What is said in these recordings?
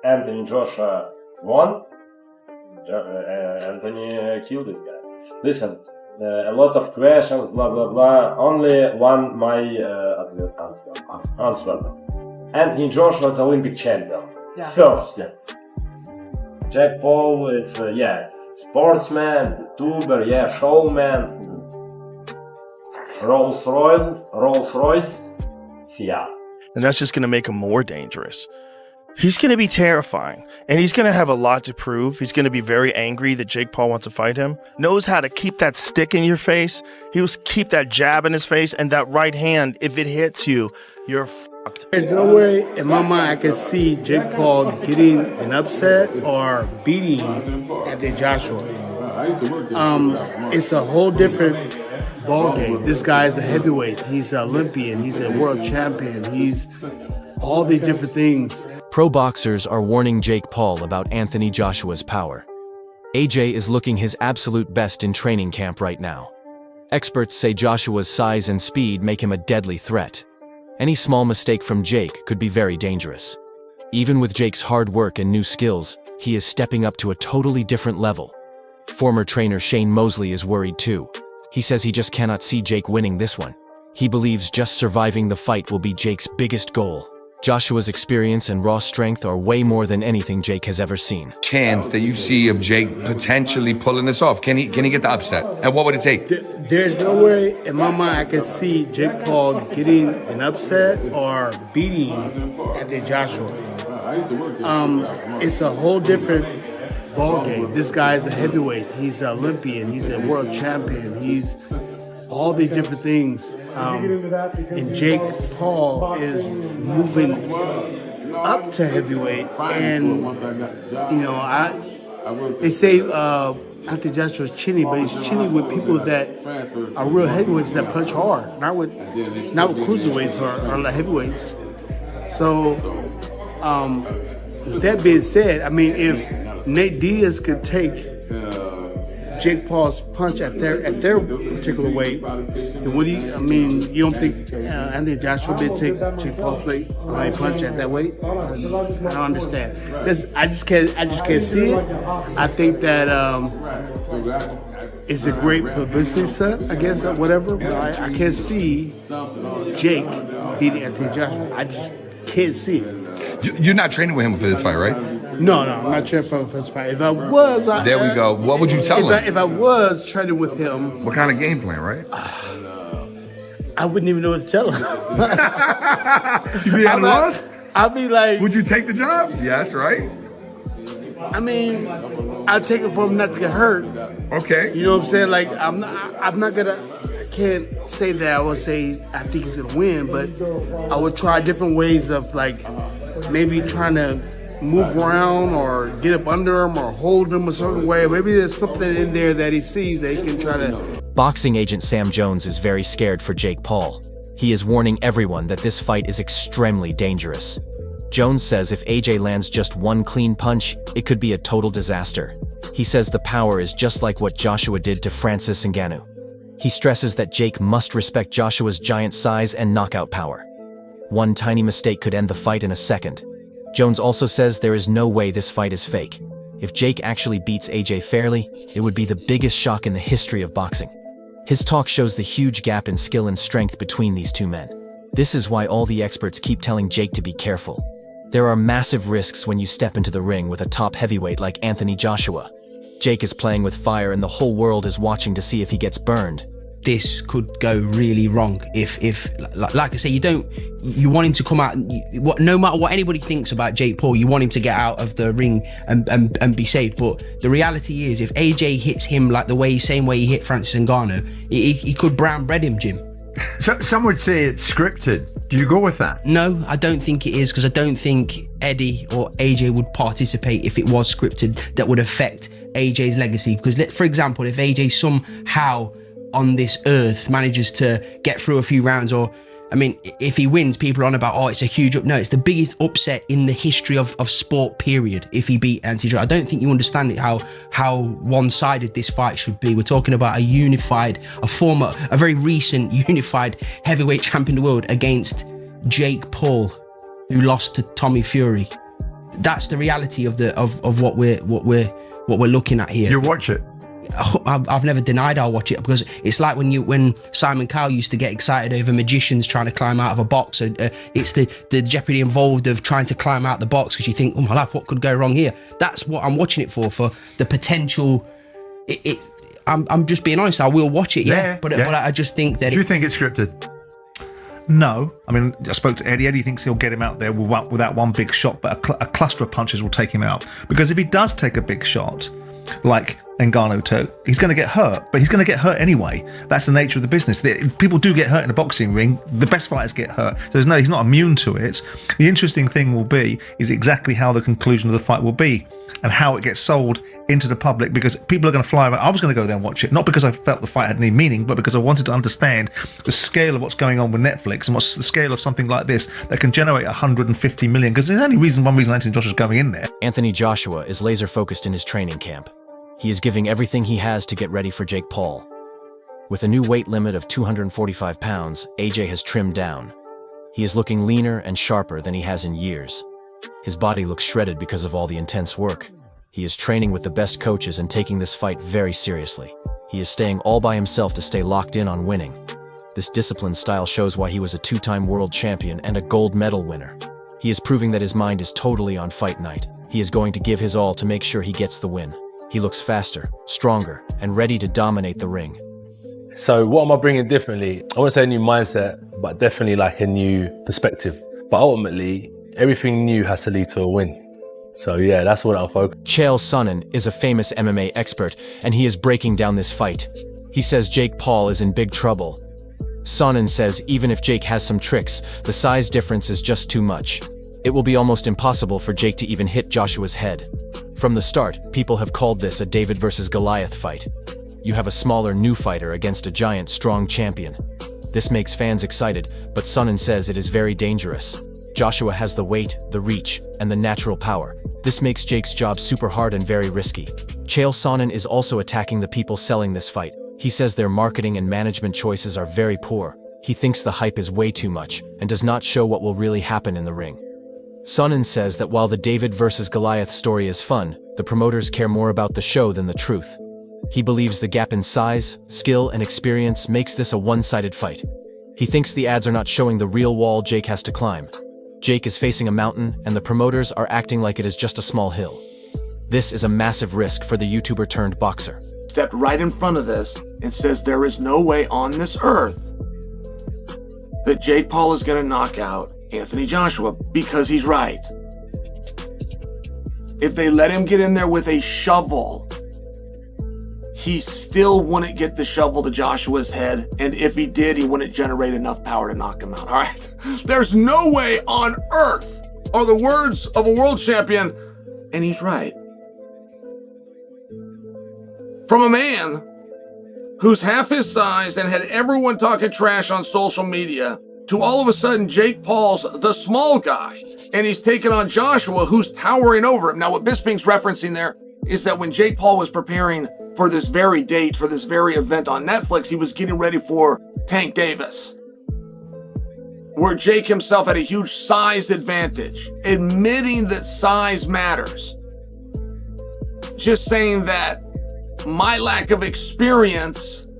Anthony Joshua won, Anthony killed this guy. Listen, a lot of questions, blah blah blah. Only one my answer. Anthony Joshua is Olympic champion. Yeah. First. Jake Paul is sportsman, YouTuber, showman. Rolls Royce. Yeah. And that's just going to make him more dangerous. He's going to be terrifying, and he's going to have a lot to prove. He's going to be very angry that Jake Paul wants to fight him. Knows how to keep that stick in your face. He will keep that jab in his face, and that right hand, if it hits you, you're fucked. There's no way in my mind I can see Jake Paul getting an upset or beating Anthony Joshua. It's a whole different ball game. This guy's a heavyweight. He's an Olympian. He's a world champion. He's all these different things. Pro boxers are warning Jake Paul about Anthony Joshua's power. AJ is looking his absolute best in training camp right now. Experts say Joshua's size and speed make him a deadly threat. Any small mistake from Jake could be very dangerous. Even with Jake's hard work and new skills, he is stepping up to a totally different level. Former trainer Shane Mosley is worried too. He says he just cannot see Jake winning this one. He believes just surviving the fight will be Jake's biggest goal. Joshua's experience and raw strength are way more than anything Jake has ever seen. Chance that you see of Jake potentially pulling this off? Can he get the upset? And what would it take? There's no way in my mind I can see Jake Paul getting an upset or beating Anthony Joshua. It's a whole different ball game. This guy's a heavyweight. He's an Olympian. He's a world champion. He's all these different things. And Jake Paul is moving up to heavyweight, and they say Anthony Joshua's chinny, but he's chinny with people that are real heavyweights that punch hard, not with cruiserweights or heavyweights. So, with that being said, I mean, if Nate Diaz could take Jake Paul's punch at their particular weight, then you don't think Anthony Joshua did take Jake Paul's punch at that weight? I don't understand. I just can't see it. I think that it's a great publicity stunt, I guess, or whatever. But I can't see Jake beating Anthony Joshua. I just can't see it. You're not training with him for this fight, right? No, I'm not training for the first fight. If I was, there we go. What would you tell him? If I was training with him, what kind of game plan, right? I wouldn't even know what to tell him. You'd be at a loss? I'd be like, would you take the job? Yes, right? I mean, I'd take it for him not to get hurt. Okay. You know what I'm saying? Like, I'm not gonna. I can't say that I would say I think he's gonna win, but I would try different ways of maybe trying to move around or get up under him or hold him a certain way. Maybe there's something in there that he sees that he can try to. Boxing agent Sam Jones is very scared for Jake Paul. He is warning everyone that this fight is extremely dangerous. Jones says if AJ lands just one clean punch, it could be a total disaster. He says the power is just like what Joshua did to Francis Ngannou. He stresses that Jake must respect Joshua's giant size and knockout power. One tiny mistake could end the fight in a second. Jones also says there is no way this fight is fake. If Jake actually beats AJ fairly, it would be the biggest shock in the history of boxing. His talk shows the huge gap in skill and strength between these two men. This is why all the experts keep telling Jake to be careful. There are massive risks when you step into the ring with a top heavyweight like Anthony Joshua. Jake is playing with fire and the whole world is watching to see if he gets burned. This could go really wrong if like I say, you want him to come out, no matter what anybody thinks about Jake Paul, you want him to get out of the ring and be safe. But the reality is, if AJ hits him like the same way he hit Francis Ngannou, he could brown bread him, Jim. So, some would say it's scripted. Do you go with that? No, I don't think it is, because I don't think Eddie or AJ would participate if it was scripted. That would affect AJ's legacy. Because, for example, if AJ somehow on this earth manages to get through a few rounds, or I mean, if he wins, people are on about, oh, it's a huge no, it's the biggest upset in the history of sport, period, if he beat Anthony Joshua. I don't think you understand it, how one-sided this fight should be. We're talking about a very recent unified heavyweight champion of the world against Jake Paul, who lost to Tommy Fury that's the reality of what we're looking at here. You watch it. I've never denied I'll watch it, because it's like when Simon Cowell used to get excited over magicians trying to climb out of a box. It's the jeopardy involved of trying to climb out the box, because you think, oh my life, what could go wrong here? That's what I'm watching it for the potential. I'm just being honest. I will watch it, but I just think that. Do you think it's scripted? No. I mean, I spoke to Eddie. Eddie thinks he'll get him out there without one big shot, but a cluster of punches will take him out. Because if he does take a big shot, like Ngannou took, he's going to get hurt, but he's going to get hurt anyway. That's the nature of the business. People do get hurt in a boxing ring. The best fighters get hurt. So he's not immune to it. The interesting thing will be is exactly how the conclusion of the fight will be and how it gets sold into the public, because people are going to fly around. I was going to go there and watch it, not because I felt the fight had any meaning, but because I wanted to understand the scale of what's going on with Netflix and what's the scale of something like this that can generate 150 million, because there's only one reason Anthony Joshua's going in there. Anthony Joshua is laser focused in his training camp. He is giving everything he has to get ready for Jake Paul. With a new weight limit of 245 pounds, AJ has trimmed down. He is looking leaner and sharper than he has in years. His body looks shredded because of all the intense work. He is training with the best coaches and taking this fight very seriously. He is staying all by himself to stay locked in on winning. This disciplined style shows why he was a two-time world champion and a gold medal winner. He is proving that his mind is totally on fight night. He is going to give his all to make sure he gets the win. He looks faster, stronger, and ready to dominate the ring. So what am I bringing differently? I wouldn't say a new mindset, but definitely like a new perspective. But ultimately, everything new has to lead to a win. So yeah, that's what I'll focus. Chael Sonnen is a famous MMA expert, and he is breaking down this fight. He says Jake Paul is in big trouble. Sonnen says even if Jake has some tricks, the size difference is just too much. It will be almost impossible for Jake to even hit Joshua's head. From the start, people have called this a David versus Goliath fight. You have a smaller new fighter against a giant, strong champion. This makes fans excited, but Sonnen says it is very dangerous. Joshua has the weight, the reach, and the natural power. This makes Jake's job super hard and very risky. Chael Sonnen is also attacking the people selling this fight. He says their marketing and management choices are very poor. He thinks the hype is way too much and does not show what will really happen in the ring. Sonnen says that while the David versus Goliath story is fun, the promoters care more about the show than the truth. He believes the gap in size, skill, and experience makes this a one-sided fight. He thinks the ads are not showing the real wall Jake has to climb. Jake is facing a mountain, and the promoters are acting like it is just a small hill. This is a massive risk for the YouTuber turned boxer. Stepped right in front of this and says there is no way on this earth that Jake Paul is going to knock out Anthony Joshua, because he's right. If they let him get in there with a shovel, he still wouldn't get the shovel to Joshua's head, and if he did, he wouldn't generate enough power to knock him out, all right? There's no way on earth, are the words of a world champion, and he's right. From a man who's half his size and had everyone talking trash on social media, to all of a sudden Jake Paul's the small guy, and he's taking on Joshua, who's towering over him. Now, what Bisping's referencing there is that when Jake Paul was preparing for this very date, for this very event on Netflix, he was getting ready for Tank Davis, where Jake himself had a huge size advantage, admitting that size matters. Just saying that my lack of experience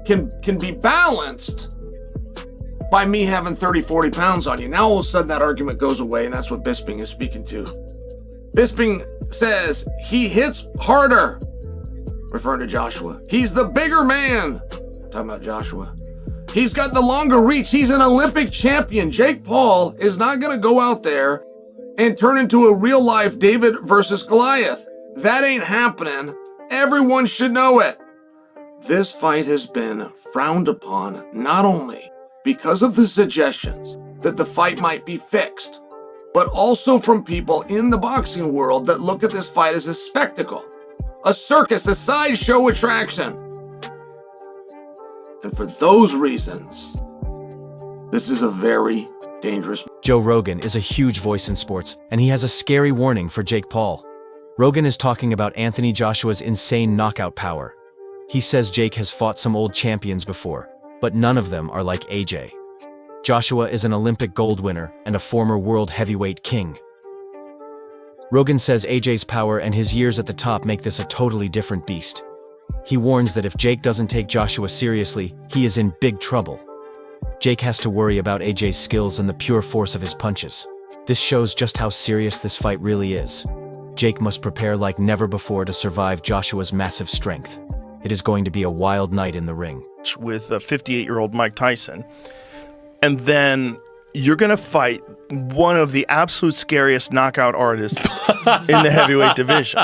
can be balanced by me having 30, 40 pounds on you. Now all of a sudden that argument goes away, and that's what Bisping is speaking to. Bisping says he hits harder, referring to Joshua. He's the bigger man, talking about Joshua. He's got the longer reach. He's an Olympic champion. Jake Paul is not going to go out there and turn into a real life David versus Goliath. That ain't happening. Everyone should know it. This fight has been frowned upon, not only because of the suggestions that the fight might be fixed, but also from people in the boxing world that look at this fight as a spectacle, a circus, a sideshow attraction. And for those reasons, this is a very dangerous. Joe Rogan is a huge voice in sports, and he has a scary warning for Jake Paul. Rogan is talking about Anthony Joshua's insane knockout power. He says Jake has fought some old champions before, but none of them are like AJ. Joshua is an Olympic gold winner and a former world heavyweight king. Rogan says AJ's power and his years at the top make this a totally different beast. He warns that if Jake doesn't take Joshua seriously, he is in big trouble. Jake has to worry about AJ's skills and the pure force of his punches. This shows just how serious this fight really is. Jake must prepare like never before to survive Joshua's massive strength. It is going to be a wild night in the ring. With a 58-year-old Mike Tyson. And then you're going to fight one of the absolute scariest knockout artists in the heavyweight division.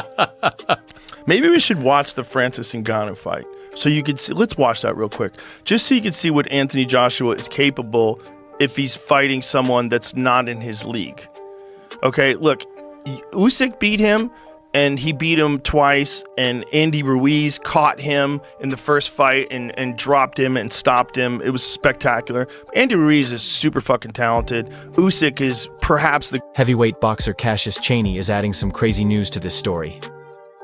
Maybe we should watch the Francis Ngannou fight so you could see. Let's watch that real quick, just so you can see what Anthony Joshua is capable if he's fighting someone that's not in his league. Okay, look, Usyk beat him, and he beat him twice, and Andy Ruiz caught him in the first fight and dropped him and stopped him. It was spectacular. Andy Ruiz is super fucking talented. Usyk is perhaps the... Heavyweight boxer Cassius Chaney is adding some crazy news to this story.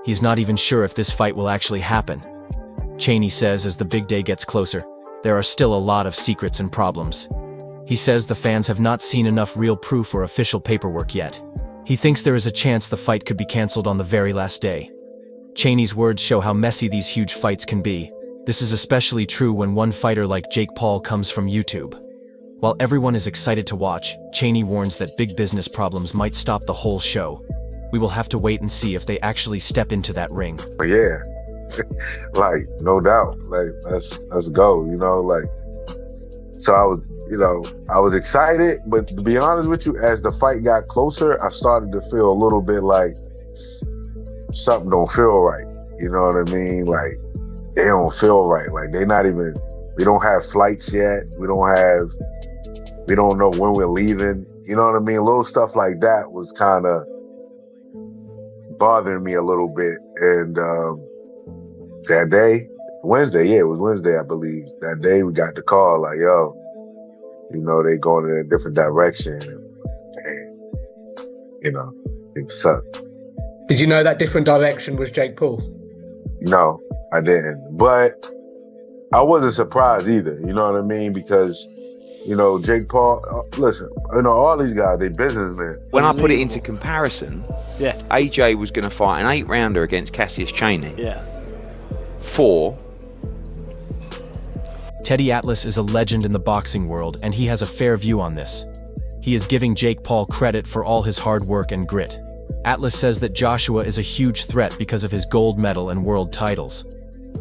He's not even sure if this fight will actually happen. Chaney says as the big day gets closer, there are still a lot of secrets and problems. He says the fans have not seen enough real proof or official paperwork yet. He thinks there is a chance the fight could be cancelled on the very last day. Chaney's words show how messy these huge fights can be. This is especially true when one fighter like Jake Paul comes from YouTube. While everyone is excited to watch, Chaney warns that big business problems might stop the whole show. We will have to wait and see if they actually step into that ring. But yeah, like, no doubt, like, let's go, you know, like, so I was excited, but to be honest with you, as the fight got closer, I started to feel a little bit like something don't feel right. You know what I mean? Like, they don't feel right. Like, we don't have flights yet. We don't know when we're leaving. You know what I mean? Little stuff like that was kind of bothering me a little bit. And that day, Wednesday, it was Wednesday, I believe. That day we got the call like, yo, you know, they going in a different direction. And, you know, it sucked. Did you know that different direction was Jake Paul? No, I didn't. But I wasn't surprised either, you know what I mean? Because, you know, Jake Paul, listen, you know, all these guys, they businessmen. When I put it into comparison, AJ was going to fight an 8-rounder against Cassius Chaney. For Teddy Atlas is a legend in the boxing world, and he has a fair view on this. He is giving Jake Paul credit for all his hard work and grit. Atlas says that Joshua is a huge threat because of his gold medal and world titles.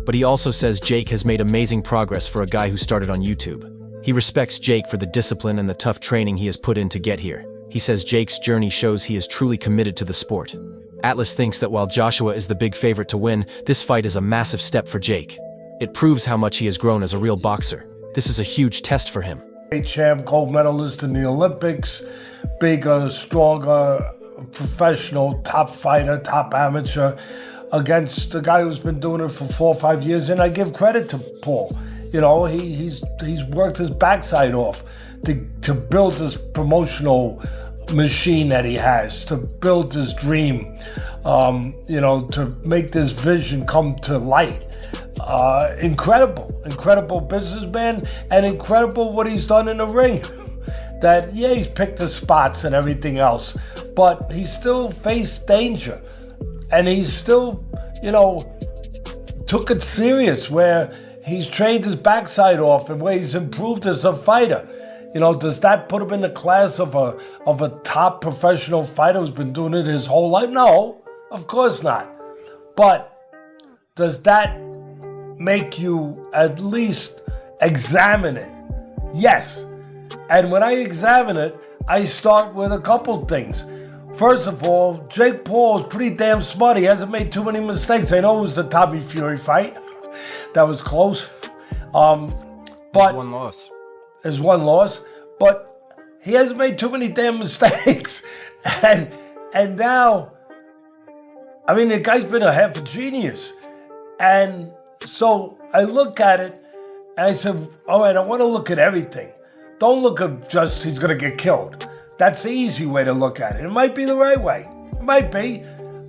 But he also says Jake has made amazing progress for a guy who started on YouTube. He respects Jake for the discipline and the tough training he has put in to get here. He says Jake's journey shows he is truly committed to the sport. Atlas thinks that while Joshua is the big favorite to win, this fight is a massive step for Jake. It proves how much he has grown as a real boxer. This is a huge test for him. Champ, gold medalist in the Olympics, bigger, stronger, professional, top fighter, top amateur, against a guy who's been doing it for 4 or 5 years, and I give credit to Paul. You know, he's worked his backside off to build this promotional machine that he has, to build his dream, you know, to make this vision come to light. Incredible businessman, and incredible what he's done in the ring. That, yeah, he's picked the spots and everything else, but he still faced danger, and he still, you know, took it serious, where he's trained his backside off and where he's improved as a fighter. You know, does that put him in the class of a top professional fighter who's been doing it his whole life? No, of course not. But does that make you at least examine it? Yes. And when I examine it, I start with a couple things. First of all, Jake Paul is pretty damn smart. He hasn't made too many mistakes. I know it was the Tommy Fury fight. That was close. But one loss. There's one loss. But he hasn't made too many damn mistakes. And now, I mean, the guy's been a half a genius. And so I look at it and I said, all right, I want to look at everything. Don't look at just he's going to get killed. That's the easy way to look at it. It might be the right way. It might be.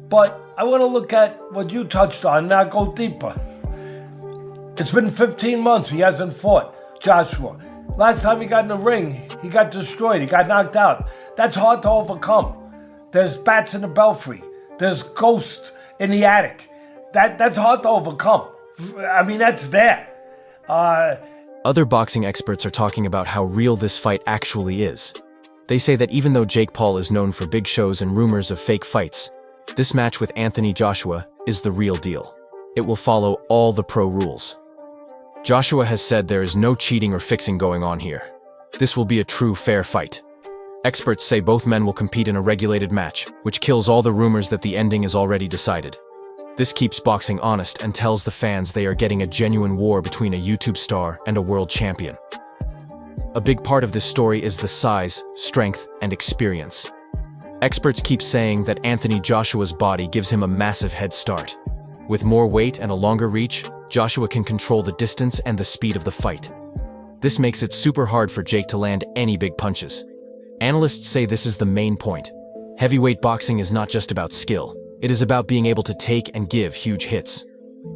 But I want to look at what you touched on, now go deeper. It's been 15 months. He hasn't fought, Joshua. Last time he got in the ring, he got destroyed. He got knocked out. That's hard to overcome. There's bats in the belfry. There's ghosts in the attic. That's hard to overcome. I mean, that's there. Other boxing experts are talking about how real this fight actually is. They say that even though Jake Paul is known for big shows and rumors of fake fights, this match with Anthony Joshua is the real deal. It will follow all the pro rules. Joshua has said there is no cheating or fixing going on here. This will be a true fair fight. Experts say both men will compete in a regulated match, which kills all the rumors that the ending is already decided. This keeps boxing honest and tells the fans they are getting a genuine war between a YouTube star and a world champion. A big part of this story is the size, strength, and experience. Experts keep saying that Anthony Joshua's body gives him a massive head start. With more weight and a longer reach, Joshua can control the distance and the speed of the fight. This makes it super hard for Jake to land any big punches. Analysts say this is the main point. Heavyweight boxing is not just about skill. It is about being able to take and give huge hits.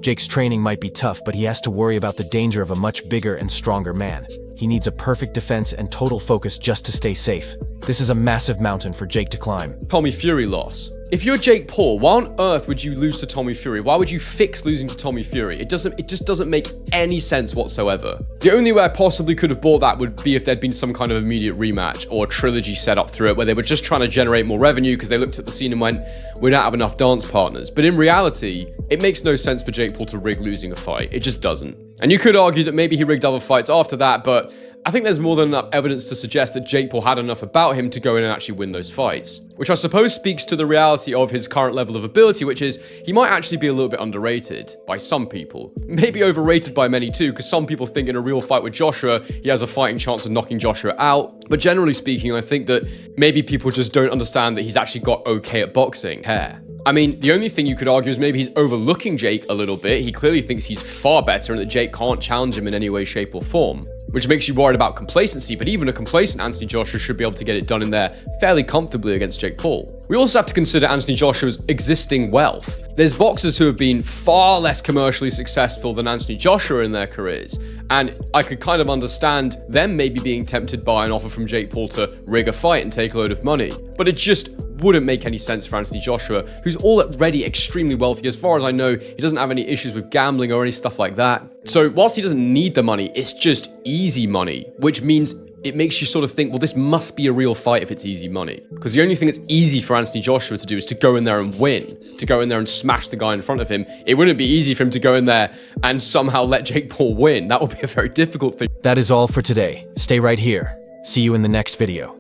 Jake's training might be tough, but he has to worry about the danger of a much bigger and stronger man. He needs a perfect defense and total focus just to stay safe. This is a massive mountain for Jake to climb. Tommy Fury loss. If you're Jake Paul, why on earth would you lose to Tommy Fury? Why would you fix losing to Tommy Fury? It just doesn't make any sense whatsoever. The only way I possibly could have bought that would be if there'd been some kind of immediate rematch or trilogy set up through it where they were just trying to generate more revenue because they looked at the scene and went, we don't have enough dance partners. But in reality, it makes no sense for Jake Paul to rig losing a fight. It just doesn't. And you could argue that maybe he rigged other fights after that, but I think there's more than enough evidence to suggest that Jake Paul had enough about him to go in and actually win those fights. Which I suppose speaks to the reality of his current level of ability, which is he might actually be a little bit underrated by some people. Maybe overrated by many too, because some people think in a real fight with Joshua, he has a fighting chance of knocking Joshua out. But generally speaking, I think that maybe people just don't understand that he's actually got okay at boxing. I mean, the only thing you could argue is maybe he's overlooking Jake a little bit. He clearly thinks he's far better and that Jake can't challenge him in any way, shape, or form, which makes you worried about complacency. But even a complacent Anthony Joshua should be able to get it done in there fairly comfortably against Jake Paul. We also have to consider Anthony Joshua's existing wealth. There's boxers who have been far less commercially successful than Anthony Joshua in their careers, and I could kind of understand them maybe being tempted by an offer from Jake Paul to rig a fight and take a load of money. But it just wouldn't make any sense for Anthony Joshua, who's already extremely wealthy. As far as I know, he doesn't have any issues with gambling or any stuff like that. So whilst he doesn't need the money, it's just easy money, which means it makes you sort of think, well, this must be a real fight if it's easy money. Because the only thing that's easy for Anthony Joshua to do is to go in there and win, to go in there and smash the guy in front of him. It wouldn't be easy for him to go in there and somehow let Jake Paul win. That would be a very difficult thing. That is all for today. Stay right here. See you in the next video.